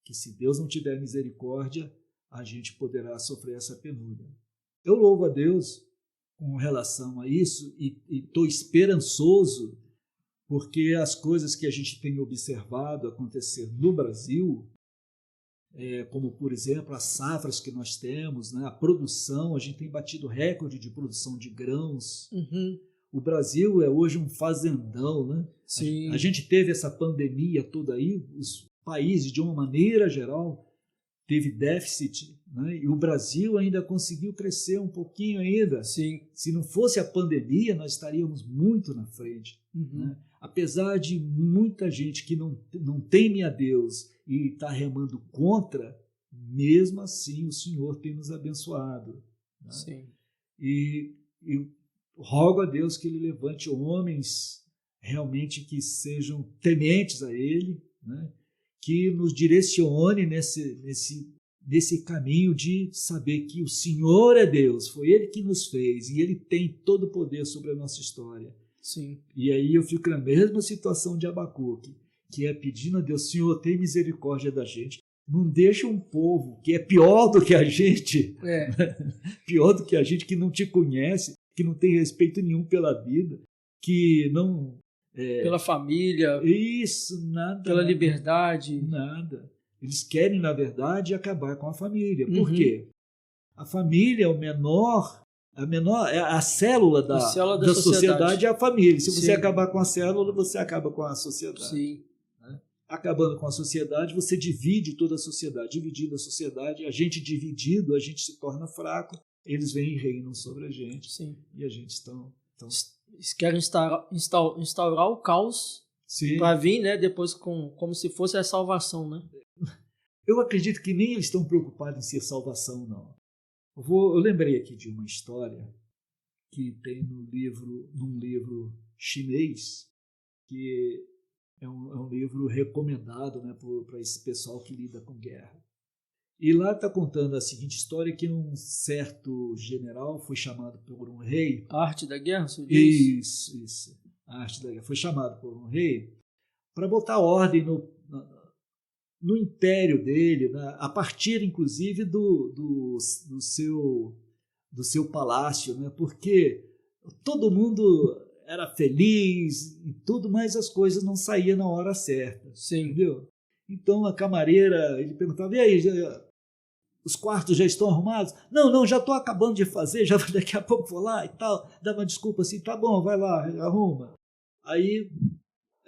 que, se Deus não tiver misericórdia, a gente poderá sofrer essa penúria. Eu louvo a Deus com relação a isso e estou esperançoso, porque as coisas que a gente tem observado acontecer no Brasil, como, por exemplo, as safras que nós temos, né? A produção, a gente tem batido recorde de produção de grãos. O Brasil é hoje um fazendão, né? Sim. A gente teve essa pandemia toda aí, os países, de uma maneira geral, teve déficit, né? E o Brasil ainda conseguiu crescer um pouquinho ainda. Sim. Se não fosse a pandemia, nós estaríamos muito na frente. Né? Apesar de muita gente que não teme a Deus e está remando contra, mesmo assim o Senhor tem nos abençoado. Né? Sim. E rogo a Deus que Ele levante homens realmente que sejam tementes a Ele, né? Que nos direcione nesse caminho de saber que o Senhor é Deus, foi Ele que nos fez e Ele tem todo o poder sobre a nossa história. Sim. E aí eu fico na mesma situação de Abacuque, que é pedindo a Deus: Senhor, tem misericórdia da gente. Não deixa um povo que é pior do que a gente, pior do que a gente, que não te conhece, que não tem respeito nenhum pela vida, que não... pela família. Isso, nada. Pela liberdade. Nada. Eles querem, na verdade, acabar com a família. Por quê? A família é o menor... a célula da sociedade é a família. Se você acabar com a célula, você acaba com a sociedade. Sim. Né? Acabando com a sociedade, você divide toda a sociedade. Dividindo a sociedade, a gente dividido, a gente se torna fraco. Eles vêm e reinam sobre a gente. Sim. E a gente estão... Eles querem instaurar o caos para vir, né, depois como se fosse a salvação, né? Eu acredito que nem eles estão preocupados em ser salvação, não. Eu lembrei aqui de uma história que tem num livro chinês, que é um livro recomendado, né, para esse pessoal que lida com guerra. E lá está contando a seguinte história, que um certo general foi chamado por um rei... A arte da guerra, você diz? Isso. A arte da guerra. Foi chamado por um rei para botar ordem no império dele, né? A partir, inclusive, do seu palácio, né? Porque todo mundo era feliz e tudo, mas as coisas não saíam na hora certa. Sim. Entendeu? Então a camareira, ele perguntava: e aí, os quartos já estão arrumados? Não, já estou acabando de fazer, já daqui a pouco vou lá e tal. Dá uma desculpa assim: tá bom, vai lá, arruma. Aí,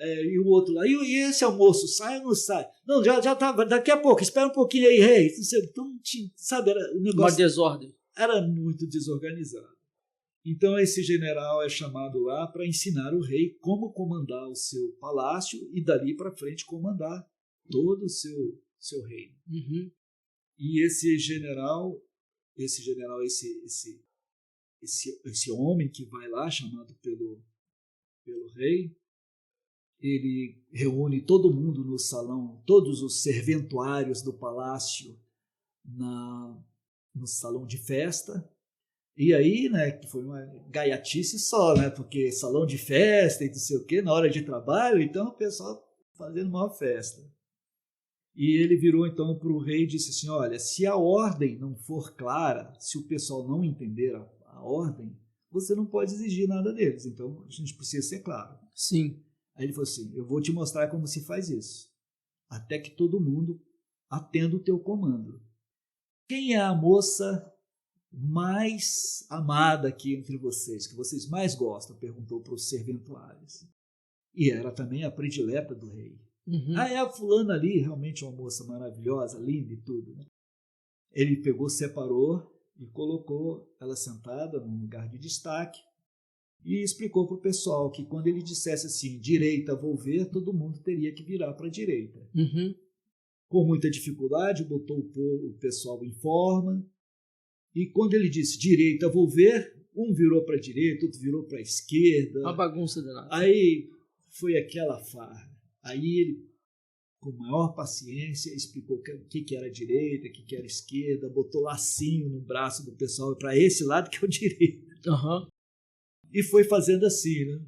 e o outro lá: e esse almoço, sai ou não sai? Não, já tá, daqui a pouco, espera um pouquinho aí, rei. Então, sabe, era um negócio... Uma desordem. Era muito desorganizado. Então esse general é chamado lá para ensinar o rei como comandar o seu palácio e dali para frente comandar todo o seu reino. E esse homem que vai lá, chamado pelo rei, ele reúne todo mundo no salão, todos os serventuários do palácio no salão de festa. E aí, né, que foi uma gaiatice só, né, porque salão de festa e não sei o quê, na hora de trabalho, então o pessoal fazendo uma festa. E ele virou então para o rei e disse assim: olha, se a ordem não for clara, se o pessoal não entender a ordem, você não pode exigir nada deles, então a gente precisa ser claro. Sim. Aí ele falou assim: eu vou te mostrar como se faz isso, até que todo mundo atenda o teu comando. Quem é a moça mais amada aqui entre vocês, que vocês mais gostam? Perguntou para os serventuários. E era também a predileta do rei. É a fulana ali, realmente uma moça maravilhosa, linda e tudo, né? Ele pegou, separou e colocou ela sentada num lugar de destaque. e explicou para o pessoal que quando ele dissesse assim, direita, vou ver, todo mundo teria que virar para a direita. Uhum. Com muita dificuldade, botou o pessoal em forma, e quando ele disse direita, vou ver, um virou para a direita, outro virou para a esquerda. Uma bagunça danada. Aí foi aquela farra. Aí ele, com maior paciência, explicou o que era direita, o que era esquerda, botou lacinho no braço do pessoal para esse lado que é o direito. Uhum. E foi fazendo assim, né?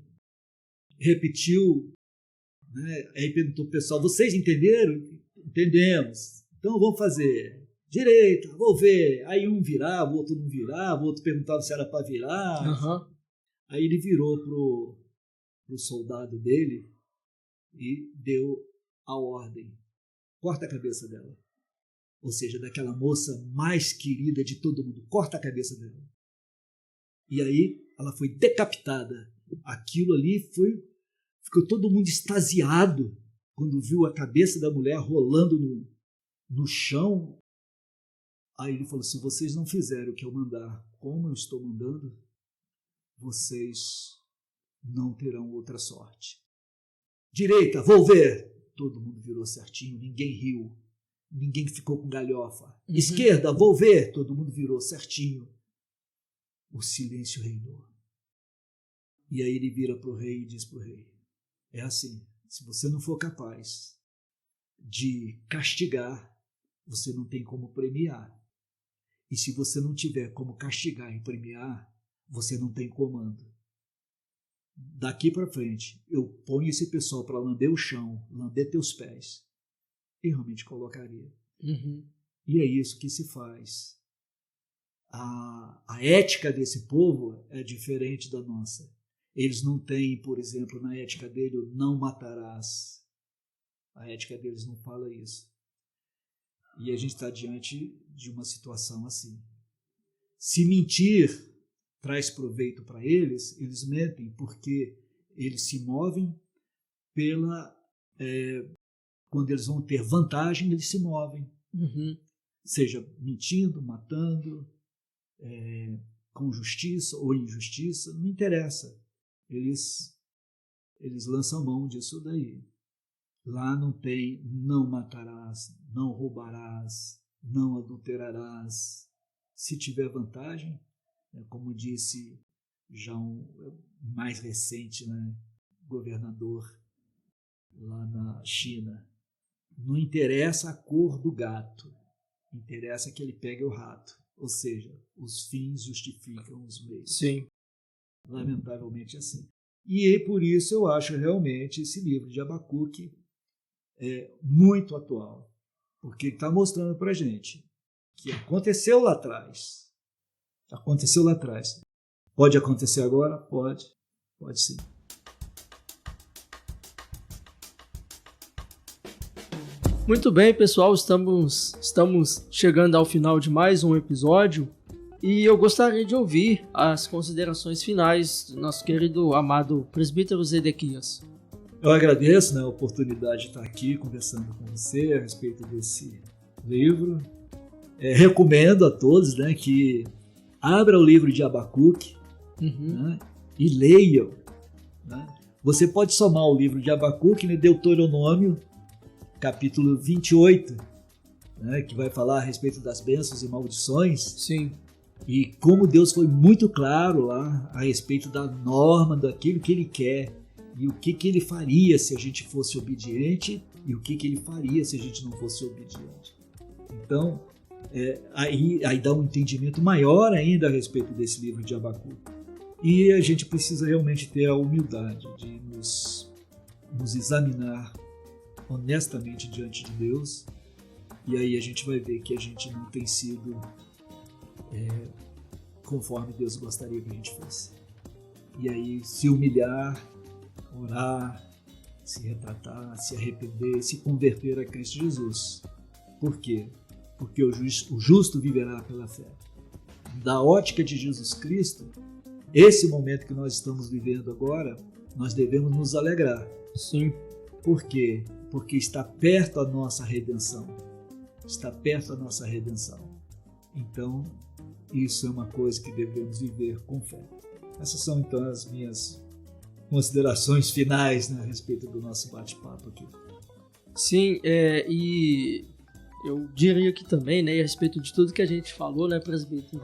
Repetiu, né? Aí perguntou pro pessoal, vocês entenderam? Entendemos. Então vamos fazer direita, vou ver. Aí um virava, o outro não virava, o outro perguntava se era para virar. Uhum. Aí ele virou pro soldado dele e deu a ordem. Corta a cabeça dela. Ou seja, daquela moça mais querida de todo mundo. Corta a cabeça dela. E aí ela foi decapitada. Aquilo ali ficou todo mundo extasiado quando viu a cabeça da mulher rolando no chão. Aí ele falou, se vocês não fizerem o que eu mandar, como eu estou mandando, vocês não terão outra sorte. Direita, vou ver. Todo mundo virou certinho, ninguém riu, ninguém ficou com galhofa. Uhum. Esquerda, vou ver. Todo mundo virou certinho. O silêncio reinou. E aí ele vira para o rei e diz para o rei, é assim, se você não for capaz de castigar, você não tem como premiar. E se você não tiver como castigar e premiar, você não tem comando. Daqui para frente, eu ponho esse pessoal para lamber o chão, lamber teus pés. E realmente colocaria. Uhum. E é isso que se faz. A ética desse povo é diferente da nossa. Eles não têm, por exemplo, na ética dele, o não matarás. A ética deles não fala isso. E a gente está diante de uma situação assim. Se mentir traz proveito para eles, eles mentem porque eles se movem quando eles vão ter vantagem, eles se movem. Uhum. Seja mentindo, matando, com justiça ou injustiça, não interessa. Eles lançam mão disso daí. Lá não tem não matarás, não roubarás, não adulterarás. Se tiver vantagem, como disse já um mais recente, né, governador lá na China, não interessa a cor do gato, interessa que ele pegue o rato. Ou seja, os fins justificam os meios. Sim. Lamentavelmente assim. E por isso eu acho realmente esse livro de Abacuque muito atual, porque está mostrando para a gente que aconteceu lá atrás. Aconteceu lá atrás. Pode acontecer agora? Pode sim. Muito bem, pessoal, estamos chegando ao final de mais um episódio e eu gostaria de ouvir as considerações finais do nosso querido, amado presbítero Zedequias. Eu agradeço, a oportunidade de estar aqui conversando com você a respeito desse livro. Recomendo a todos que abra o livro de Abacuque e leiam. Você pode somar o livro de Abacuque em Deuteronômio, capítulo 28, que vai falar a respeito das bênçãos e maldições. Sim. E como Deus foi muito claro lá a respeito da norma, daquilo que Ele quer, e o que Ele faria se a gente fosse obediente, e o que Ele faria se a gente não fosse obediente. Então, aí dá um entendimento maior ainda a respeito desse livro de Abacuque. E a gente precisa realmente ter a humildade de nos examinar honestamente diante de Deus, e aí a gente vai ver que a gente não tem sido conforme Deus gostaria que a gente fosse. E aí se humilhar, orar, se retratar, se arrepender, se converter a Cristo Jesus. Por quê? Porque o justo viverá pela fé. Da ótica de Jesus Cristo, esse momento que nós estamos vivendo agora, nós devemos nos alegrar. Sim. Por quê? Porque está perto a nossa redenção. Está perto a nossa redenção. Então, isso é uma coisa que devemos viver com fé. Essas são, então, as minhas considerações finais, né, a respeito do nosso bate-papo aqui. Sim, e eu diria aqui também, né, a respeito de tudo que a gente falou, né, presbítero,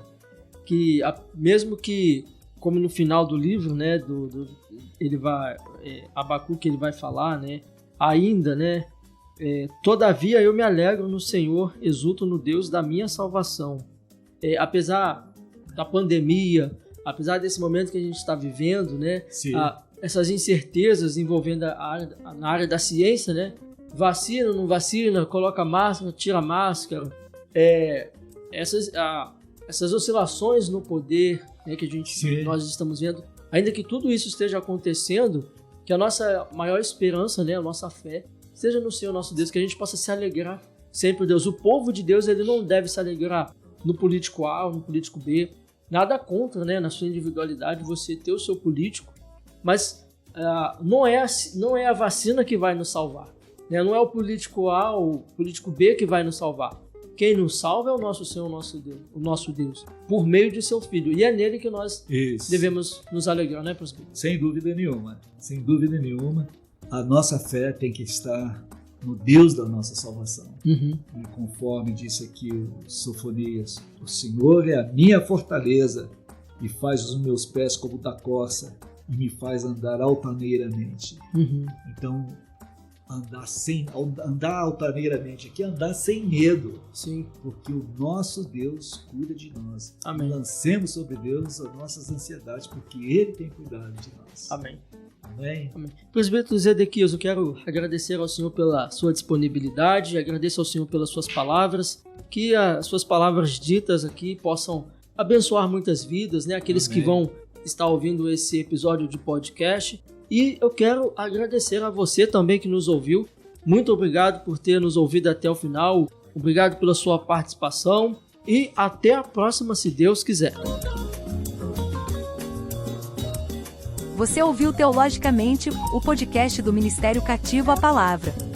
que mesmo que, como no final do livro, né, ele vai, Abacuque, ele vai falar, né, ainda, né, todavia eu me alegro no Senhor, exulto no Deus da minha salvação. Apesar da pandemia, apesar desse momento que a gente está vivendo, né, essas incertezas envolvendo na área da ciência, né, vacina, não vacina, coloca máscara, tira máscara, essas oscilações no poder, né, que nós estamos vendo, ainda que tudo isso esteja acontecendo, que a nossa maior esperança, né, a nossa fé, seja no Senhor nosso Deus, que a gente possa se alegrar sempre, Deus. O povo de Deus, ele não deve se alegrar no político A ou no político B, nada contra, né, na sua individualidade, você ter o seu político, mas não é a vacina que vai nos salvar, né? Não é o político A ou o político B que vai nos salvar. Quem nos salva é o nosso Senhor, o nosso Deus, por meio de seu Filho. E é nele que nós devemos nos alegrar, né, presbítero? Sem dúvida nenhuma. Sem dúvida nenhuma. A nossa fé tem que estar no Deus da nossa salvação. E conforme disse aqui o Sofonias, o Senhor é a minha fortaleza e faz os meus pés como da corça e me faz andar altaneiramente. Então, andar altaneiramente aqui, andar sem medo. Sim. Porque o nosso Deus cuida de nós. Amém. Lancemos sobre Deus as nossas ansiedades, porque Ele tem cuidado de nós. Amém. Amém. Amém. Presbítero Zedequias, eu quero agradecer ao Senhor pela sua disponibilidade, agradeço ao Senhor pelas suas palavras, que as suas palavras ditas aqui possam abençoar muitas vidas, né? Aqueles Amém. que vão estar ouvindo esse episódio de podcast. E eu quero agradecer a você também que nos ouviu. Muito obrigado por ter nos ouvido até o final. Obrigado pela sua participação. E até a próxima, se Deus quiser. Você ouviu Teologicamente, o podcast do Ministério Cativo à Palavra.